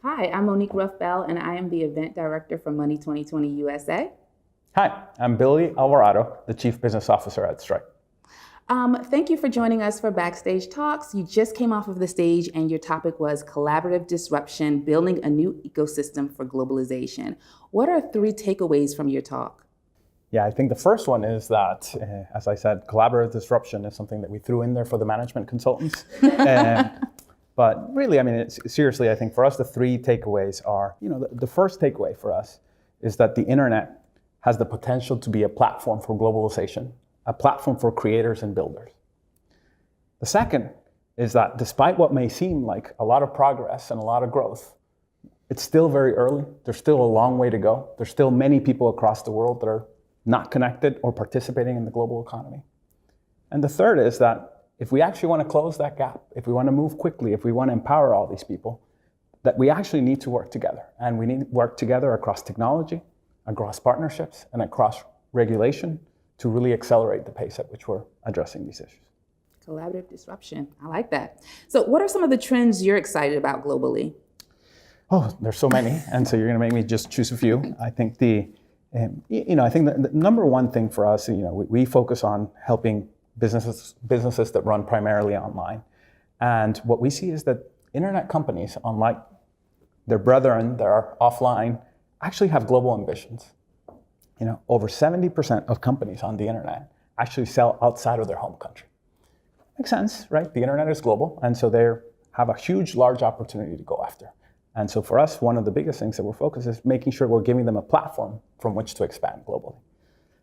Hi, I'm Monique Ruff-Bell, and I am the event director for Money 2020 USA. Hi, I'm Billy Alvarado, the Chief Business Officer at Stripe. Thank you for joining us for Backstage Talks. You just came off of the stage and your topic was collaborative disruption, building a new ecosystem for globalization. What are three takeaways from your talk? Yeah, I think the first one is that, as I said, collaborative disruption is something that we threw in there for the management consultants. But really, I mean, seriously, I think for us, the three takeaways are, the first takeaway for us is that the internet has the potential to be a platform for globalization, a platform for creators and builders. The second is that despite what may seem like a lot of progress and a lot of growth, it's still very early. There's still a long way to go. There's still many people across the world that are not connected or participating in the global economy. And the third is that if we actually want to close that gap, if we want to move quickly, if we want to empower all these people, that we actually need to work together. And we need to work together across technology, across partnerships, and across regulation to really accelerate the pace at which we're addressing these issues. Collaborative disruption, I like that. So what are some of the trends you're excited about globally? Oh, there's so many, and so you're going to make me just choose a few. I think the number one thing for us, we focus on helping businesses that run primarily online. And what we see is that internet companies, unlike their brethren that are offline, actually have global ambitions. Over 70% of companies on the internet actually sell outside of their home country. Makes sense, right? The internet is global, and so they have a huge, large opportunity to go after. And so for us, one of the biggest things that we're focused is making sure we're giving them a platform from which to expand globally.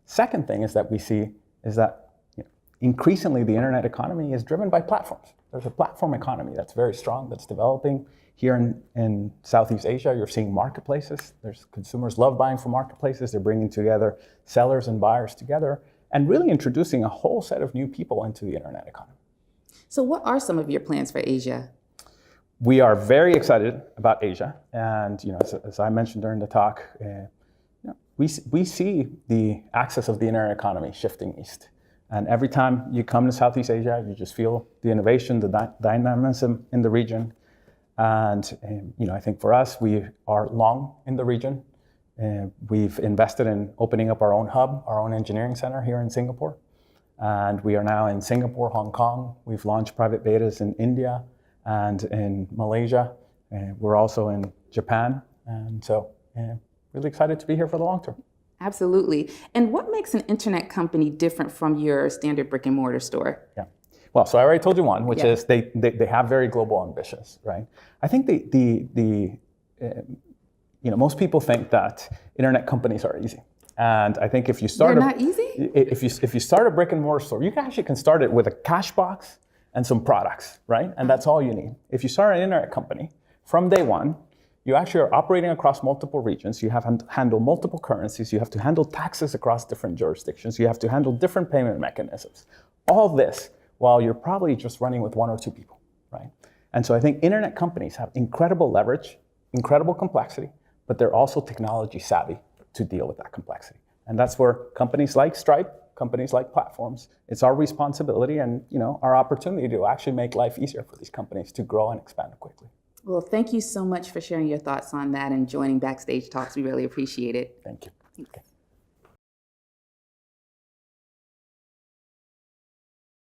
Second thing is that we see is that increasingly the internet economy is driven by platforms. There's a platform economy that's very strong, that's developing. Here in Southeast Asia, you're seeing marketplaces. Consumers love buying from marketplaces. They're bringing together sellers and buyers together and really introducing a whole set of new people into the internet economy. So what are some of your plans for Asia? We are very excited about Asia. And as I mentioned during the talk, we see the axis of the internet economy shifting east. And every time you come to Southeast Asia, you just feel the innovation, the dynamism in the region. And I think for us, we are long in the region. We've invested in opening up our own hub, our own engineering center here in Singapore. And we are now in Singapore, Hong Kong. We've launched private betas in India and in Malaysia. We're also in Japan. And so really excited to be here for the long term. Absolutely. And what makes an internet company different from your standard brick and mortar store? Yeah. Well, so I already told you one, which is they have very global ambitions, right? I think most people think that internet companies are easy, and I think if you start They're not easy? If you start a brick and mortar store, you can start it with a cash box and some products, right? And that's all you need. If you start an internet company from day one, you actually are operating across multiple regions. You have to handle multiple currencies. You have to handle taxes across different jurisdictions. You have to handle different payment mechanisms. All this while you're probably just running with one or two people, right? And so I think internet companies have incredible leverage, incredible complexity, but they're also technology savvy to deal with that complexity. And that's where companies like Stripe, companies like platforms, it's our responsibility and our opportunity to actually make life easier for these companies to grow and expand quickly. Well, thank you so much for sharing your thoughts on that and joining Backstage Talks. We really appreciate it. Thank you. Thanks.